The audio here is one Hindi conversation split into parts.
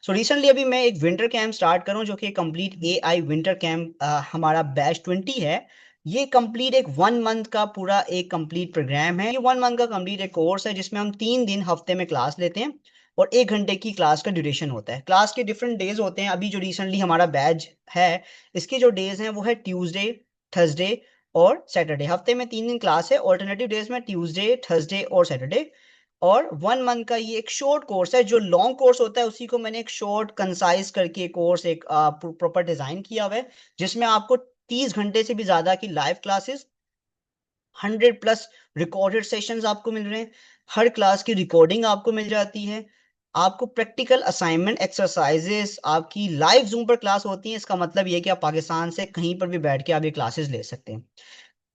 सो रिसेंटली अभी मैं एक विंटर कैंप स्टार्ट कर रहा हूँ जो कि कंप्लीट एआई विंटर कैंप हमारा बैच 20 है। ये कंप्लीट एक 1 मंथ का पूरा एक कंप्लीट प्रोग्राम है। ये 1 मंथ का कंप्लीट एक कोर्स है जिसमें हम 3 दिन हफ्ते में क्लास लेते हैं और 1 घंटे की क्लास का ड्यूरेशन होता है। क्लास के डिफरेंट डेज होते हैं। अभी जो रिसेंटली हमारा बैच है इसके जो डेज हैं वो है ट्यूसडे, थर्सडे और सैटरडे। हफ्ते में 3 दिन क्लास है। ऑल्टरनेटिव डेज में ट्यूसडे, थर्सडे और सैटरडे। और 1 मंथ का ये एक शॉर्ट कोर्स है। जो लॉन्ग कोर्स होता है उसी को मैंने एक शॉर्ट कंसाइज करके कोर्स एक प्रॉपर डिजाइन किया हुआ है जिसमें आपको 30 घंटे से भी ज्यादा की लाइव क्लासेस, 100+ रिकॉर्डेड सेशंस आपको मिल रहे हैं। हर क्लास की रिकॉर्डिंग आपको मिल जाती है। आपको प्रैक्टिकल असाइनमेंट एक्सरसाइजेस आपकी लाइव जूम पर क्लास होती है। इसका मतलब ये है कि आप पाकिस्तान से कहीं पर भी बैठ के आप ये क्लासेस ले सकते हैं।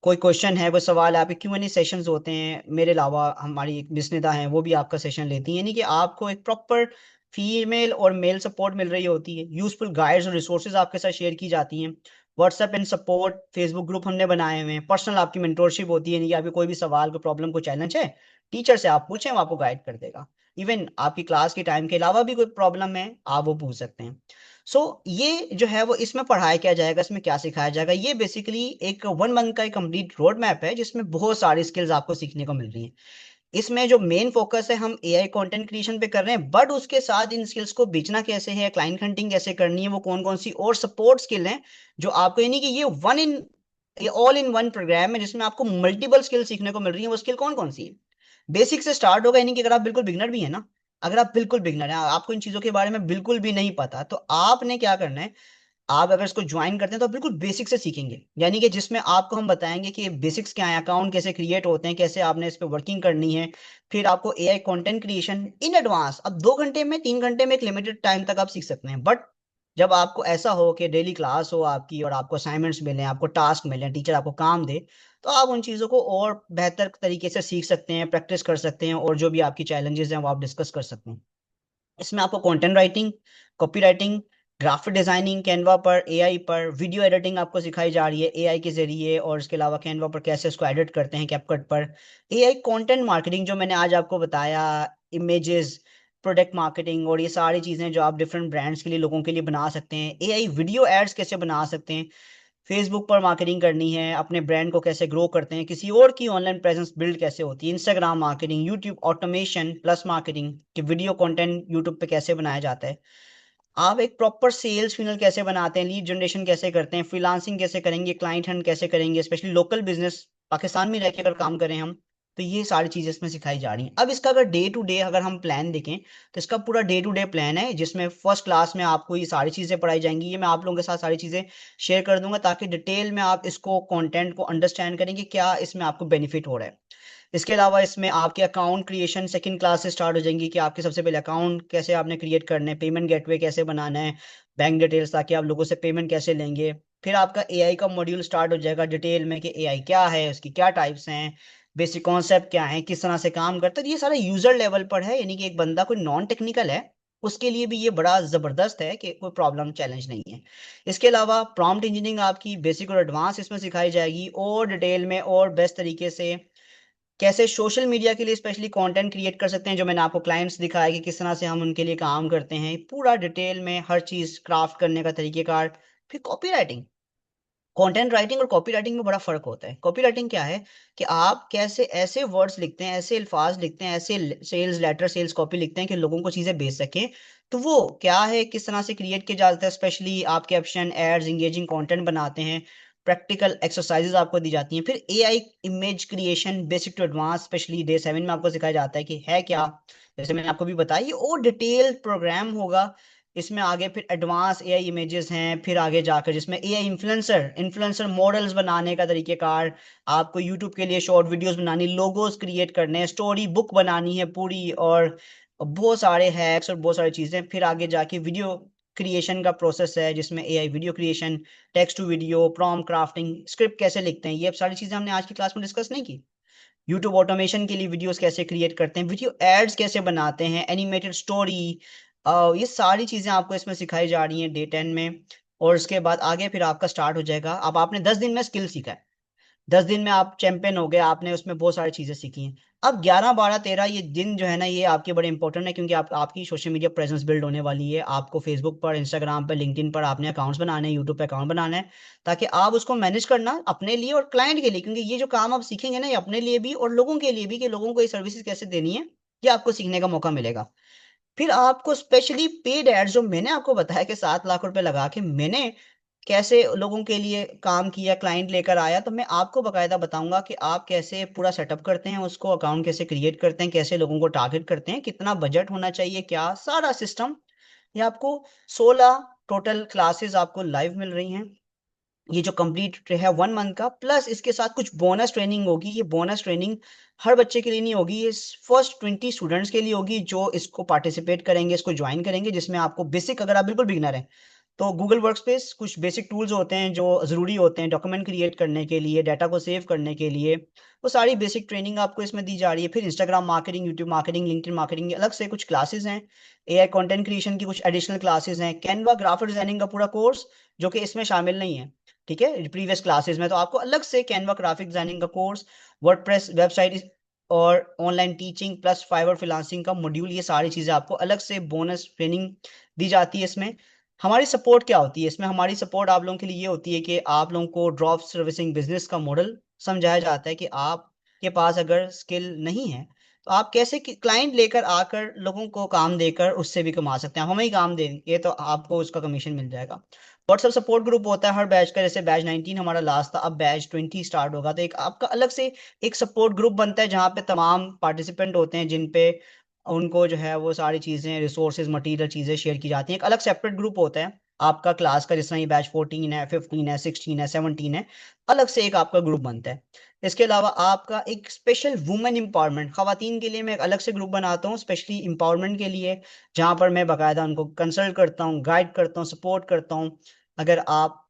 कोई क्वेश्चन है, कोई सवाल है, आपके Q&A सेशंस होते हैं। मेरे अलावा हमारी एक बिस्निदा हैं वो भी आपका सेशन लेती हैं। यानी कि आपको एक प्रॉपर फीमेल और मेल सपोर्ट मिल रही होती है। यूजफुल गाइड्स और रिसोर्सेज आपके साथ शेयर की जाती हैं। WhatsApp and support Facebook group हमने बनाए हुए हैं। पर्सनल आपकी मेंटोरशिप होती है। यानी कि आपके कोई भी सवाल, कोई प्रॉब्लम, कोई चैलेंज है, टीचर से आप पूछें, वो आपको गाइड कर देगा। इवन आपकी क्लास के टाइम के अलावा भी कोई प्रॉब्लम है आप वो पूछ सकते हैं। सो ये जो है वो इसमें पढ़ाया क्या जाएगा, इसमें क्या सिखाया जाएगा, ये बेसिकली एक 1 मंथ का एक कंप्लीट रोड मैप है जिसमें बहुत सारी स्किल्स आपको सीखने को मिल रही हैं। इसमें जो मेन फोकस है हम एआई कंटेंट क्रिएशन पे कर रहे हैं, बट उसके साथ इन स्किल्स को बेचना कैसे है, क्लाइंट हंटिंग कैसे करनी है, वो कौन कौन सी और सपोर्ट स्किल हैं जो आपको, यानी कि ये ऑल इन वन प्रोग्राम है जिसमें आपको मल्टीपल स्किल सीखने को मिल रही है। वो स्किल कौन कौन सी है? बेसिक से स्टार्ट होगा। यानी कि अगर आप बिल्कुल बिगनर भी है ना, अगर आप बिल्कुल बिगनर है, आपको इन चीजों के बारे में बिल्कुल भी नहीं पता, तो आपने क्या करना है, आप अगर इसको ज्वाइन करते हैं तो बिल्कुल बेसिक से सीखेंगे। यानी कि जिसमें आपको हम बताएंगे कि बेसिक्स क्या है, अकाउंट कैसे क्रिएट होते हैं, कैसे आपने इस पे वर्किंग करनी है। फिर आपको AI content creation in advance, अब 2 घंटे में, 3 घंटे में, एक लिमिटेड टाइम तक आप सीख सकते हैं। बट जब आपको ऐसा हो कि डेली क्लास हो आपकी और आपको असाइनमेंट्स मिले, आपको टास्क मिले, टीचर आपको काम दे, तो आप उन चीज़ों को और बेहतर तरीके से सीख सकते हैं, प्रैक्टिस कर सकते हैं और जो भी आपकी चैलेंजेस हैं वो आप डिस्कस कर सकते हैं। इसमें आपको content writing, copy writing, graphic designing Canva पर, एआई पर, वीडियो एडिटिंग आपको सिखाई जा रही है एआई के जरिए, और इसके अलावा कैनवा पर कैसे उसको एडिट करते हैं कैपकट पर। एआई कंटेंट मार्केटिंग जो मैंने आज आपको बताया, इमेजेस, प्रोडक्ट मार्केटिंग और ये सारी चीज़ें जो आप डिफरेंट ब्रांड्स के लिए, लोगों के लिए बना सकते हैं। एआई वीडियो एड्स कैसे बना सकते हैं, फेसबुक पर मार्केटिंग करनी है, अपने ब्रांड को कैसे ग्रो करते हैं, किसी और की ऑनलाइन प्रेजेंस बिल्ड कैसे होती है, Instagram marketing, YouTube automation plus marketing, कि वीडियो कंटेंट यूट्यूब पे कैसे बनाया जाता है, आप एक प्रॉपर सेल्स फिनल कैसे बनाते हैं, लीड जनरेशन कैसे करते हैं, फ्रीलांसिंग कैसे करेंगे, क्लाइंट हंट कैसे करेंगे, स्पेशली लोकल बिजनेस पाकिस्तान में रहकर अगर काम करें हम, तो ये सारी चीजें इसमें सिखाई जा रही हैं। अब इसका अगर डे टू डे अगर हम प्लान देखें तो इसका पूरा डे टू डे प्लान है जिसमें फर्स्ट क्लास में आपको ये सारी चीजें पढ़ाई जाएंगी। ये मैं आप लोगों के साथ सारी चीजें शेयर कर दूंगा ताकि डिटेल में आप इसको कंटेंट को अंडरस्टैंड करें कि क्या इसमें आपको बेनिफिट हो रहा है। इसके अलावा इसमें आपके अकाउंट क्रिएशन सेकंड क्लास से स्टार्ट हो जाएंगी कि आपके सबसे पहले अकाउंट कैसे आपने क्रिएट करना है, पेमेंट गेटवे कैसे बनाना है, बैंक डिटेल्स ताकि आप लोगों से पेमेंट कैसे लेंगे। फिर आपका एआई का मॉड्यूल स्टार्ट हो जाएगा डिटेल में कि एआई क्या है, उसकी क्या टाइप्स हैं, बेसिक कॉन्सेप्ट क्या है, किस तरह से काम करता है। ये सारा यूजर लेवल पर है, यानी कि एक बंदा कोई नॉन टेक्निकल है उसके लिए भी ये बड़ा जबरदस्त है कि कोई प्रॉब्लम चैलेंज नहीं है। इसके अलावा प्रॉम्प्ट इंजीनियरिंग आपकी बेसिक और एडवांस इसमें सिखाई जाएगी और डिटेल में और बेस्ट तरीके से कैसे सोशल मीडिया के लिए स्पेशली कंटेंट क्रिएट कर सकते हैं, जो मैंने आपको क्लाइंट्स दिखाया कि किस तरह से हम उनके लिए काम करते हैं, पूरा डिटेल में हर चीज क्राफ्ट करने का तरीकेकार। फिर कॉपी राइटिंग, कंटेंट राइटिंग और कॉपी राइटिंग में बड़ा फर्क होता है। कॉपी राइटिंग क्या है कि आप कैसे ऐसे वर्ड्स लिखते हैं, ऐसे अल्फाज लिखते हैं, ऐसे सेल्स लेटर, सेल्स कॉपी लिखते हैं कि लोगों को चीजें बेच सकें। तो वो क्या है, किस तरह से क्रिएट किया जाता है, स्पेशली आप कैप्शन, एड्स, इंगेजिंग कंटेंट बनाते हैं, प्रैक्टिकल एक्सरसाइजेज आपको दी जाती हैं। फिर AI image creation basic to advance specially day 7 में आपको सिखाया जाता है कि है क्या, जैसे मैंने आपको भी बताया, ये और डिटेल प्रोग्राम होगा। इसमें आगे फिर एडवांस एआई इमेजेस हैं, फिर आगे जाकर जिसमें एआई इन्फ्लुएंसर इन्फ्लुएंसर मॉडल्स बनाने का तरीकेकार, आपको यूट्यूब के लिए शॉर्ट वीडियोस बनानी, लोगोस क्रिएट करने हैं, स्टोरी बुक बनानी है पूरी, और बहुत सारे हैक्स और बहुत सारी चीजें। फिर आगे जाके वीडियो क्रिएशन का प्रोसेस है जिसमें AI video creation, text to video, prompt crafting, script कैसे लिखते हैं, ये अब सारी चीजें हमने आज की क्लास में डिस्कस नहीं की। यूट्यूब ऑटोमेशन के लिए वीडियोस कैसे क्रिएट करते हैं, वीडियो एड्स कैसे बनाते हैं, एनिमेटेड स्टोरी, ये सारी चीजें आपको इसमें सिखाई जा रही हैं डे 10 में। और उसके बाद आगे फिर आपका स्टार्ट हो जाएगा। अब आपने 10 दिन में स्किल सीखा है, 10 दिन में आप चैंपियन हो गए, आपने उसमें बहुत सारी चीजें सीखी हैं। अब 11, 12, 13 ये दिन जो है ना, ये आपके बड़े इंपॉर्टेंट है, क्योंकि आपकी सोशल मीडिया प्रेजेंस बिल्ड होने वाली है। आपको फेसबुक पर, इंस्टाग्राम पर, लिंक्डइन पर आपने अकाउंट्स बनाने हैं, यूट्यूब पे अकाउंट बनाना है, ताकि आप उसको मैनेज करना अपने लिए और क्लाइंट के लिए, क्योंकि ये जो काम आप सीखेंगे ना, ये अपने लिए भी और लोगों के लिए भी, कि लोगों को ये सर्विसेज कैसे देनी है, ये आपको सीखने का मौका मिलेगा। फिर आपको स्पेशली पेड एड्स, जो मैंने आपको बताया कि 7 लाख रुपए लगा के मैंने कैसे लोगों के लिए काम किया, क्लाइंट लेकर आया, तो मैं आपको बकायदा बताऊंगा कि आप कैसे पूरा सेटअप करते हैं, उसको अकाउंट कैसे क्रिएट करते हैं, कैसे लोगों को टारगेट करते हैं, कितना बजट होना चाहिए, क्या सारा सिस्टम। ये आपको 16 टोटल क्लासेस आपको लाइव मिल रही हैं, ये जो कंप्लीट है 1 मंथ का, प्लस इसके साथ कुछ बोनस ट्रेनिंग होगी। ये बोनस ट्रेनिंग हर बच्चे के लिए नहीं होगी, ये फर्स्ट 20 स्टूडेंट्स के लिए होगी जो इसको पार्टिसिपेट करेंगे, इसको ज्वाइन करेंगे, जिसमें आपको बेसिक, अगर आप बिल्कुल बिगिनर हैं तो गूगल वर्कस्पेस कुछ बेसिक टूल्स होते हैं जो ज़रूरी होते हैं डॉक्यूमेंट क्रिएट करने के लिए, डाटा को सेव करने के लिए, वो सारी बेसिक ट्रेनिंग आपको इसमें दी जा रही है। फिर Instagram marketing, YouTube marketing, LinkedIn marketing, अलग से कुछ क्लासेस हैं। एआई कंटेंट क्रिएशन की कुछ एडिशनल क्लासेस हैं। कैनवा ग्राफिक डिजाइनिंग का पूरा कोर्स, जो कि इसमें शामिल नहीं है, ठीक है, प्रीवियस क्लासेस में, तो आपको अलग से कैनवा ग्राफिक डिजाइनिंग का कोर्स, वर्डप्रेस वेबसाइट और online teaching plus Fiverr freelancing का मॉड्यूल, ये सारी चीज़ें आपको अलग से बोनस ट्रेनिंग दी जाती है इसमें। हमारी सपोर्ट क्या होती है इसमें? हमारी सपोर्ट आप लोगों के लिए ये होती है कि आप लोगों को ड्रॉप सर्विसिंग बिजनेस का मॉडल समझाया जाता है, कि आपके पास अगर स्किल नहीं है तो आप कैसे क्लाइंट लेकर आकर लोगों को काम देकर उससे भी कमा सकते हैं। हम ही काम देंगे तो आपको उसका कमीशन मिल जाएगा। व्हाट्सएप सपोर्ट ग्रुप होता है हर बैच का, जैसे बैच 19 हमारा लास्ट था, अब बैच 20 स्टार्ट होगा, तो एक आपका अलग से एक सपोर्ट ग्रुप बनता है जहाँ पे तमाम पार्टिसिपेंट होते हैं, जिन पे उनको जो है वो सारी चीज़ें, रिसोर्सेज, मटेरियल, चीज़ें शेयर की जाती हैं। एक अलग सेपरेट ग्रुप होता है आपका क्लास का, जिस तरह ये बैच 14 है, 15 है, 16 है, 17 है, अलग से एक आपका ग्रुप बनता है। इसके अलावा आपका एक स्पेशल वुमेन एम्पावरमेंट, खवातीन के लिए मैं एक अलग से ग्रुप बनाता हूँ, स्पेशली एम्पावरमेंट के लिए, जहाँ पर मैं बाकायदा उनको कंसल्ट करता हूँ, गाइड करता हूँ, सपोर्ट करता हूँ। अगर आप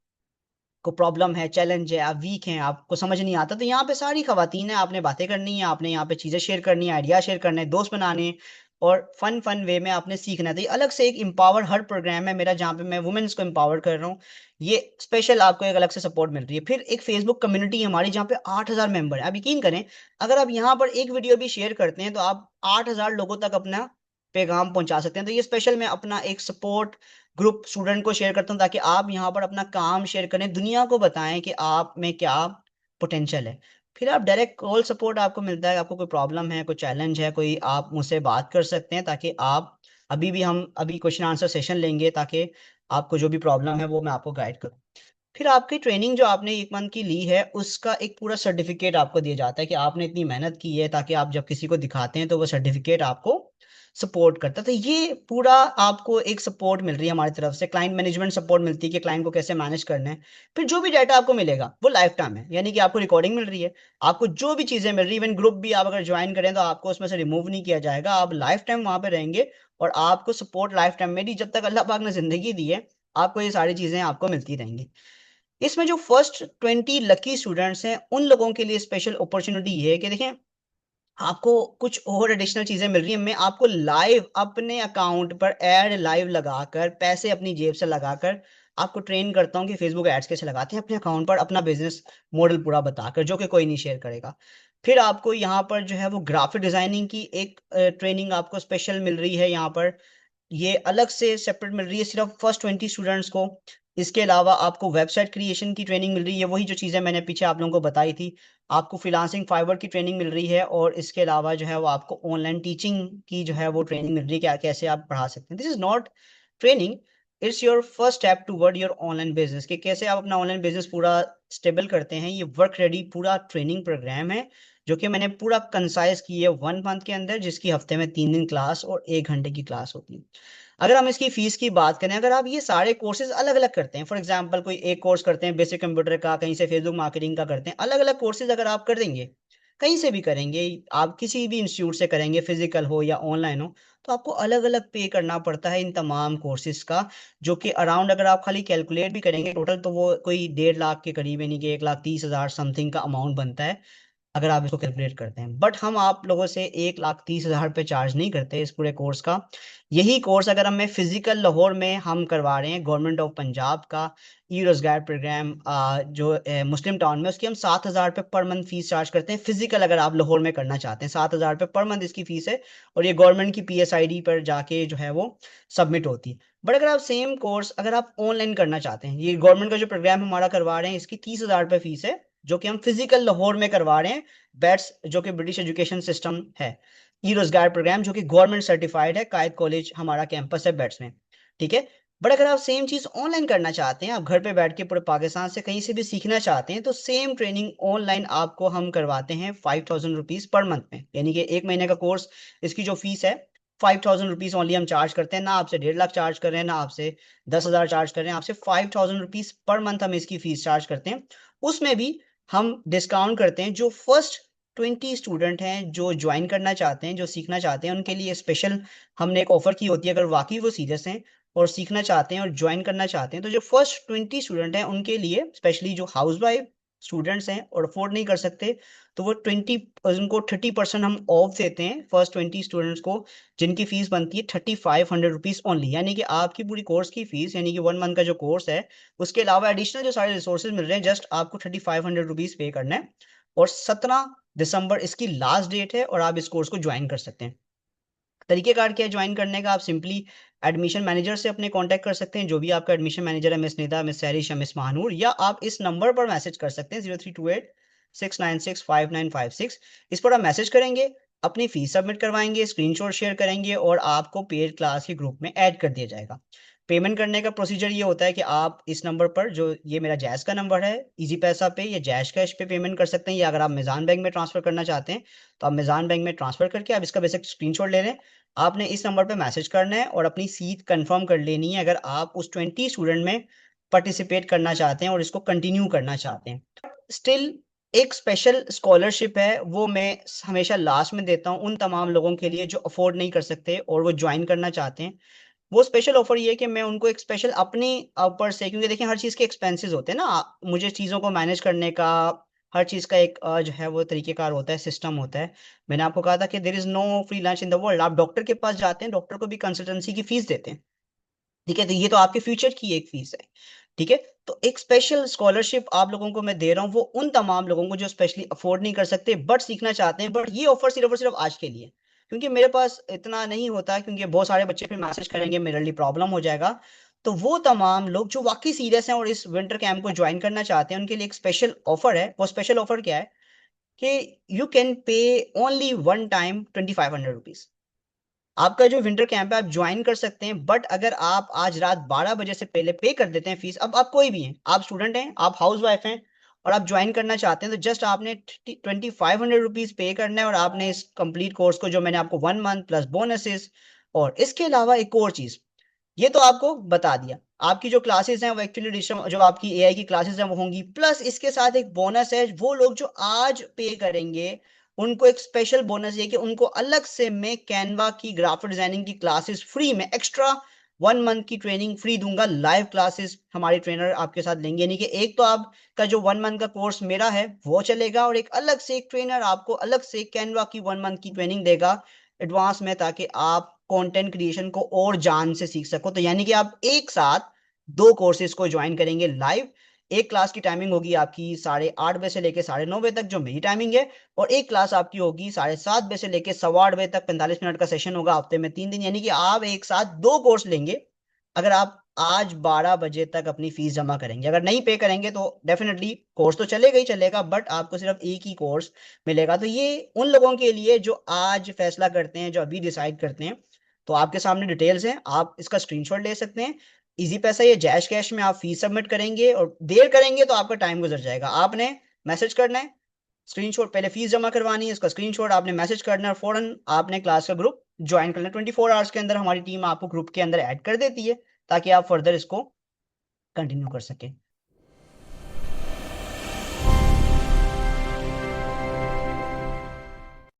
को प्रॉब्लम है, चैलेंज है, आप वीक हैं, आपको समझ नहीं आता, तो यहाँ पे सारी खवातीन है, आपने बातें करनी है, आपने यहाँ पे चीज़ें शेयर करनी है, आइडिया शेयर करने हैं, दोस्त बनाने हैं, और फन फन वे में आपने सीखना है। तो ये अलग से एक एम्पावर हर प्रोग्राम है मेरा, जहाँ पे मैं वुमेन्स को एम्पावर कर रहा हूँ। ये स्पेशल आपको एक अलग से सपोर्ट मिल रही है। फिर एक फेसबुक कम्युनिटी है हमारी, जहाँ पे 8,000 मेंबर है। आप यकीन करें, अगर आप यहाँ पर एक वीडियो भी शेयर करते हैं तो आप 8,000 लोगों तक अपना पैगाम पहुंचा सकते हैं। तो ये स्पेशल मैं अपना एक सपोर्ट ग्रुप स्टूडेंट को शेयर करता हूँ, ताकि आप यहाँ पर अपना काम शेयर करें, दुनिया को बताएं कि आप में क्या पोटेंशियल है। फिर आप डायरेक्ट कॉल सपोर्ट आपको मिलता है, आपको कोई प्रॉब्लम है, कोई चैलेंज है, कोई, आप मुझसे बात कर सकते हैं, ताकि आप अभी भी, हम अभी क्वेश्चन आंसर सेशन लेंगे, ताकि आपको जो भी प्रॉब्लम है वो मैं आपको गाइड करूँ। फिर आपकी ट्रेनिंग जो आपने 1 मंथ की ली है, उसका एक पूरा सर्टिफिकेट आपको दिया जाता है, कि आपने इतनी मेहनत की है, ताकि आप जब किसी को दिखाते हैं तो वो सर्टिफिकेट आपको सपोर्ट करता है। तो ये पूरा आपको एक सपोर्ट मिल रही है हमारी तरफ से, क्लाइंट मैनेजमेंट सपोर्ट मिलती है कि क्लाइंट को कैसे मैनेज करना है। फिर जो भी डाटा आपको मिलेगा वो लाइफ टाइम है, यानी कि आपको रिकॉर्डिंग मिल रही है, आपको जो भी चीज़ें मिल रही है, इवन ग्रुप भी आप अगर ज्वाइन करें तो आपको उसमें से रिमूव नहीं किया जाएगा, आप लाइफ टाइम वहाँ पे रहेंगे, और आपको सपोर्ट लाइफ टाइम, मेरी जब तक अल्लाह पाक ने जिंदगी दी है, आपको ये सारी चीज़ें आपको मिलती रहेंगी। इसमें जो फर्स्ट 20 लकी स्टूडेंट्स हैं, उन लोगों के लिए स्पेशल अपॉर्चुनिटी ये है कि देखें, आपको कुछ और एडिशनल चीजें मिल रही है। मैं आपको लाइव अपने अकाउंट पर एड लाइव लगाकर, पैसे अपनी जेब से लगाकर आपको ट्रेन करता हूँ कि फेसबुक एड्स कैसे लगाते हैं अपने अकाउंट पर, अपना बिजनेस मॉडल पूरा बताकर, जो कि कोई नहीं शेयर करेगा। फिर आपको यहाँ पर जो है वो ग्राफिक डिजाइनिंग की एक ट्रेनिंग आपको स्पेशल मिल रही है यहाँ पर, ये अलग से सेपरेट मिल रही है सिर्फ फर्स्ट 20 स्टूडेंट्स को। इसके अलावा आपको वेबसाइट क्रिएशन की ट्रेनिंग मिल रही है, वही जो चीज़ें मैंने पीछे आप लोगों को बताई थी। आपको फ्रीलांसिंग फाइवर की ट्रेनिंग मिल रही है, और इसके अलावा जो है वो आपको ऑनलाइन टीचिंग की जो है वो ट्रेनिंग मिल रही है, क्या कैसे आप पढ़ा सकते हैं। This is not training, it's your first step toward your online business, कि कैसे आप अपना ऑनलाइन बिजनेस पूरा स्टेबल करते हैं। ये वर्क रेडी पूरा ट्रेनिंग प्रोग्राम है, जो कि मैंने पूरा कंसाइज की है 1 मंथ के अंदर, जिसकी हफ्ते में 3 दिन क्लास और 1 घंटे की क्लास होती है। अगर हम इसकी फीस की बात करें, अगर आप ये सारे कोर्सेज अलग अलग करते हैं, फॉर एग्जांपल कोई एक कोर्स करते हैं बेसिक कंप्यूटर का, कहीं से फेसबुक मार्केटिंग का करते हैं, अलग अलग कोर्सेज अगर आप कर देंगे, कहीं से भी करेंगे, आप किसी भी इंस्टीट्यूट से करेंगे, फिजिकल हो या ऑनलाइन हो, तो आपको अलग अलग पे करना पड़ता है इन तमाम कोर्सेज का, जो कि अराउंड, अगर आप खाली कैलकुलेट भी करेंगे टोटल, तो वो कोई 1.5 लाख के करीब, यानी कि 1,30,000 समथिंग का अमाउंट बनता है। अगर आप इसको कैलकुलेट करते हैं। बट हम आप लोगों से 1,30,000 रुपये चार्ज नहीं करते इस पूरे कोर्स का। यही कोर्स अगर हमें फिजिकल लाहौर में हम करवा रहे हैं गवर्नमेंट ऑफ पंजाब का ई रोजगार प्रोग्राम जो मुस्लिम टाउन में, उसकी हम 7,000 रुपये पर मंथ फीस चार्ज करते हैं फिजिकल। अगर आप लाहौर में करना चाहते हैं 7,000 रुपये पर मंथ इसकी फीस है, और ये गवर्नमेंट की PSID पर जाके जो है वो सबमिट होती है। बट अगर आप सेम कोर्स अगर आप ऑनलाइन करना चाहते हैं, ये गवर्नमेंट का जो प्रोग्राम हमारा करवा रहे हैं इसकी 30,000 रुपये फीस है, जो कि हम फिजिकल लाहौर में करवा रहे हैं बैट्स, जो कि ब्रिटिश एजुकेशन सिस्टम है, ई रोजगार प्रोग्राम जो कि गवर्नमेंट सर्टिफाइड है, कायद कॉलेज हमारा कैंपस है बैट्स में, ठीक है। बट अगर आप सेम चीज ऑनलाइन करना चाहते हैं, आप घर पे बैठ के पूरे पाकिस्तान से कहीं से भी सीखना चाहते हैं, तो सेम ट्रेनिंग ऑनलाइन आपको हम करवाते हैं 5,000 रुपीज पर मंथ में, यानी कि 1 महीने का कोर्स। इसकी जो फीस है 5,000 रुपीज ओनली हम चार्ज करते हैं, ना आपसे 1.5 लाख चार्ज कर रहे हैं, ना आपसे 10,000 चार्ज कर रहे हैं, आपसे 5,000 रुपीज पर मंथ हम इसकी फीस चार्ज करते हैं। उसमें भी हम डिस्काउंट करते हैं, जो फर्स्ट 20 स्टूडेंट हैं जो ज्वाइन करना चाहते हैं, जो सीखना चाहते हैं, उनके लिए स्पेशल हमने एक ऑफर की होती है। अगर वाकई वो सीरियस हैं और सीखना चाहते हैं और ज्वाइन करना चाहते हैं, तो जो फर्स्ट 20 स्टूडेंट हैं उनके लिए स्पेशली, जो हाउस वाइफ स्टूडेंट्स हैं और अफोर्ड नहीं कर सकते, तो वो 30% हम ऑफ देते हैं फर्स्ट 20 स्टूडेंट्स को, जिनकी फीस बनती है 3,500 रुपीज ओनली। यानी कि आपकी पूरी कोर्स की फीस, यानी कि 1 मंथ का जो कोर्स है, उसके अलावा एडिशनल जो सारे रिसोर्सेज मिल रहे हैं, जस्ट आपको 3,500 रुपीज पे करना है। और 17 दिसंबर इसकी लास्ट डेट है, और आप इस कोर्स को ज्वाइन कर सकते हैं। तरीकेकार क्या है ज्वाइन करने का? आप सिंपली एडमिशन मैनेजर से अपने कांटेक्ट कर सकते हैं, जो भी आपका एडमिशन मैनेजर है, मिस निदा, मिस सैरिश या मिस महानूर, या आप इस नंबर पर मैसेज कर सकते हैं 0328 696 5956। इस पर आप मैसेज करेंगे, अपनी फीस सबमिट करवाएंगे, स्क्रीनशॉट शेयर करेंगे, और आपको पेड क्लास के ग्रुप में ऐड कर दिया जाएगा। पेमेंट करने का प्रोसीजर ये होता है कि आप इस नंबर पर, जो ये मेरा जैश का नंबर है, इजी पैसा पे या जैश कैश पे पेमेंट कर सकते हैं, या अगर आप मिजान बैंक में ट्रांसफर करना चाहते हैं तो आप मिजान बैंक में ट्रांसफर करके आप इसका बेसिक स्क्रीनशॉट ले लें। आपने इस नंबर पे मैसेज करना है और अपनी सीट कंफर्म कर लेनी है, अगर आप उस 20 स्टूडेंट में पार्टिसिपेट करना चाहते हैं और इसको कंटिन्यू करना चाहते हैं। स्टिल एक स्पेशल स्कॉलरशिप है, वो मैं हमेशा लास्ट में देता हूँ उन तमाम लोगों के लिए जो अफोर्ड नहीं कर सकते और वो ज्वाइन करना चाहते हैं। वो स्पेशल ऑफर ये है कि मैं उनको एक स्पेशल अपनी ऊपर से, क्योंकि देखिए हर चीज़ के एक्सपेंसेस होते हैं ना, मुझे चीज़ों को मैनेज करने का हर चीज़ का एक जो है वो तरीकेकार होता है, सिस्टम होता है। मैंने आपको कहा था कि there is no free lunch in the world. आप डॉक्टर के पास जाते हैं, डॉक्टर को भी कंसल्टेंसी की फीस देते हैं, ठीक है, तो ये तो आपके फ्यूचर की एक फीस है, ठीक है। तो एक स्पेशल स्कॉलरशिप आप लोगों को मैं दे रहा हूँ, वो उन तमाम लोगों को जो स्पेशली अफोर्ड नहीं कर सकते बट सीखना चाहते हैं। बट ये ऑफर सिर्फ और सिर्फ आज के लिए, क्योंकि मेरे पास इतना नहीं होता, क्योंकि बहुत सारे बच्चे फिर मैसेज करेंगे, मेरे लिए प्रॉब्लम हो जाएगा। तो वो तमाम लोग जो वाकई सीरियस हैं और इस विंटर कैंप को ज्वाइन करना चाहते हैं, उनके लिए एक स्पेशल ऑफर है। वो स्पेशल ऑफर क्या है कि you can pay only one time 2,500 rupees. आपका जो विंटर कैंप है आप ज्वाइन कर सकते हैं, बट अगर आप आज रात 12 बजे से पहले पे कर देते हैं फीस, अब आप कोई भी हैं, आप स्टूडेंट हैं, आप हाउस वाइफ हैं और आप ज्वाइन करना चाहते हैं, तो जस्ट आपने 2,500 रुपीज पे करना है, और आपने इस कंप्लीट कोर्स को, जो मैंने आपको 1 मंथ प्लस बोनसेस, और इसके अलावा एक और चीज, ये तो आपको बता दिया, आपकी जो क्लासेस हैं वो एक्चुअली जो आपकी एआई की क्लासेस हैं वो होंगी, प्लस इसके साथ एक बोनस है, वो लोग जो आज पे करेंगे उनको एक स्पेशल बोनस ये कि उनको अलग से मैं कैनवा की ग्राफिक डिजाइनिंग की क्लासेस फ्री में एक्स्ट्रा 1 मंथ की ट्रेनिंग फ्री दूंगा। लाइव क्लासेस हमारे ट्रेनर आपके साथ लेंगे, यानी कि एक तो आपका जो 1 मंथ का कोर्स मेरा है वो चलेगा, और एक अलग से एक ट्रेनर आपको अलग से कैनवा की 1 मंथ की ट्रेनिंग देगा एडवांस में, ताकि आप कंटेंट क्रिएशन को और जान से सीख सको। तो यानी कि आप एक साथ 2 कोर्सेज को ज्वाइन करेंगे लाइव। एक क्लास की टाइमिंग होगी आपकी 8:30 बजे से लेकर 9:30 बजे तक, जो मेरी टाइमिंग है, और एक क्लास आपकी होगी 7:30 बजे से लेकर 8:15 बजे तक, 45 मिनट का सेशन होगा हफ्ते में 3 दिन, यानी कि आप एक साथ 2 कोर्स लेंगे अगर आप आज 12 बजे तक अपनी फीस जमा करेंगे। अगर नहीं पे करेंगे तो डेफिनेटली कोर्स तो चलेगा ही चलेगा, बट आपको सिर्फ एक ही कोर्स मिलेगा। तो ये उन लोगों के लिए जो आज फैसला करते हैं, जो अभी डिसाइड करते हैं। तो आपके सामने डिटेल्स हैं, आप इसका स्क्रीनशॉट ले सकते हैं। इजी पैसा या जैश कैश में आप फीस सबमिट करेंगे, और देर करेंगे तो आपका टाइम गुजर जाएगा। आपने मैसेज करना है, स्क्रीनशॉट, पहले फीस जमा करवानी है, उसका स्क्रीनशॉट आपने मैसेज करना है, और फौरन आपने क्लास का ग्रुप ज्वाइन करना है। 24 आवर्स के अंदर हमारी टीम आपको ग्रुप के अंदर ऐड कर देती है, ताकि आप फर्दर इसको कंटिन्यू कर सकें।